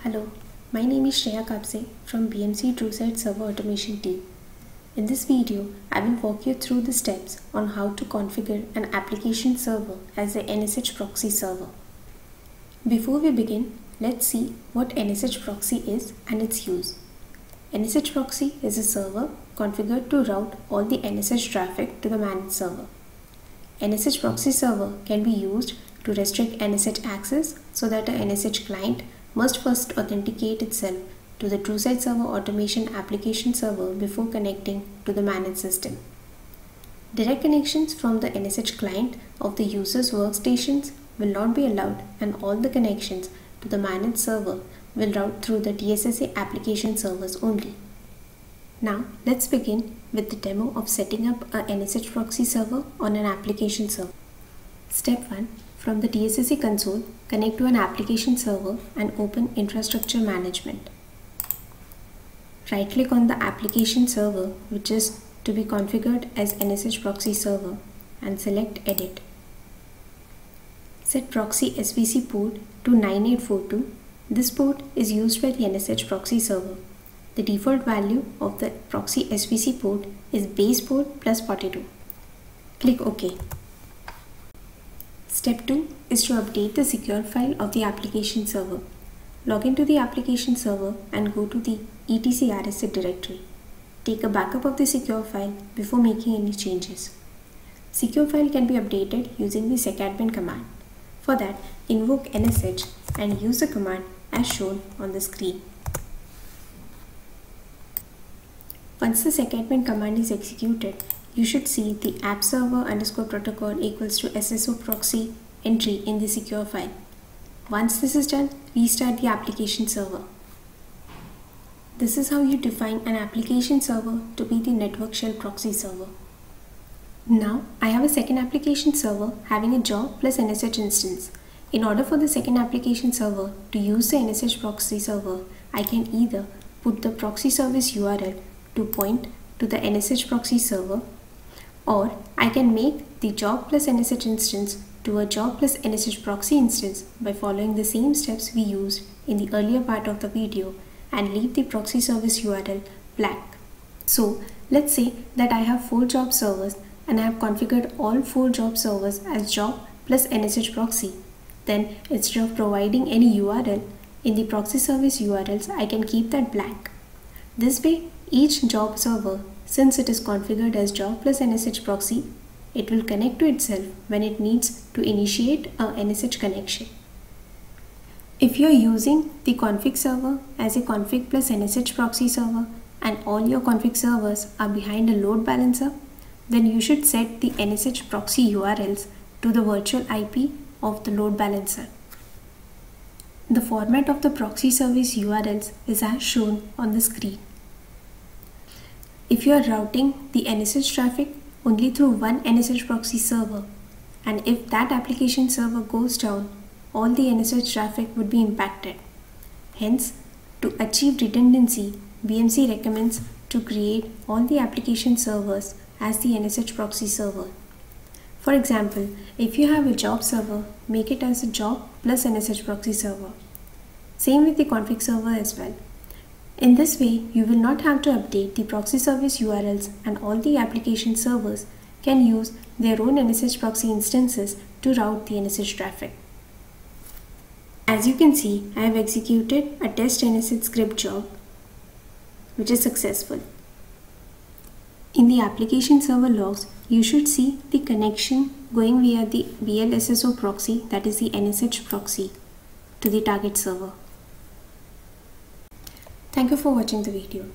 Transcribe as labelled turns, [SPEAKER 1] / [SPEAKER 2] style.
[SPEAKER 1] Hello, my name is Shreya Kapse from BMC TrueSight Server Automation team. In this video, I will walk you through the steps on how to configure an application server as a NSH proxy server. Before we begin, let's see what NSH proxy is and its use. NSH proxy is a server configured to route all the NSH traffic to the managed server. NSH proxy server can be used to restrict NSH access so that a NSH client must first authenticate itself to the TrueSight Server Automation application server before connecting to the managed system. Direct connections from the NSH client of the user's workstations will not be allowed, and all the connections to the managed server will route through the TSSA application servers only. Now let's begin with the demo of setting up a NSH proxy server on an application server. Step 1. From the TSSA console, connect to an application server and open Infrastructure Management. Right-click on the application server, which is to be configured as NSH proxy server, and select Edit. Set proxy SVC port to 9842. This port is used by the NSH proxy server. The default value of the proxy SVC port is base port plus 42. Click OK. Step 2 is to update the secure file of the application server. Log into the application server and go to the etc RSA directory. Take a backup of the secure file before making any changes. Secure file can be updated using the secadmin command. For that, invoke NSH and use the command as shown on the screen. Once the secadmin command is executed, you should see the app_server_protocol equals to SSO proxy entry in the secure file. Once this is done, restart the application server. This is how you define an application server to be the network shell proxy server. Now I have a second application server having a job plus NSH instance. In order for the second application server to use the NSH proxy server, I can either put the proxy service URL to point to the NSH proxy server, or I can make the job plus NSH instance to a job plus NSH proxy instance by following the same steps we used in the earlier part of the video and leave the proxy service URL blank. So let's say that I have 4 job servers and I have configured all 4 job servers as job plus NSH proxy. Then instead of providing any URL in the proxy service URLs, I can keep that blank. This way, each job server, since it is configured as job plus NSH proxy, it will connect to itself when it needs to initiate a NSH connection. If you are using the config server as a config plus NSH proxy server and all your config servers are behind a load balancer, then you should set the NSH proxy URLs to the virtual IP of the load balancer. The format of the proxy service URLs is as shown on the screen. If you are routing the NSH traffic only through one NSH proxy server, and if that application server goes down, all the NSH traffic would be impacted. Hence, to achieve redundancy, BMC recommends to create all the application servers as the NSH proxy server. For example, if you have a job server, make it as a job plus NSH proxy server. Same with the config server as well. In this way, you will not have to update the proxy service URLs, and all the application servers can use their own NSH proxy instances to route the NSH traffic. As you can see, I have executed a test NSH script job which is successful. In the application server logs, you should see the connection going via the BLSSO proxy, that is the NSH proxy, to the target server. Thank you for watching the video.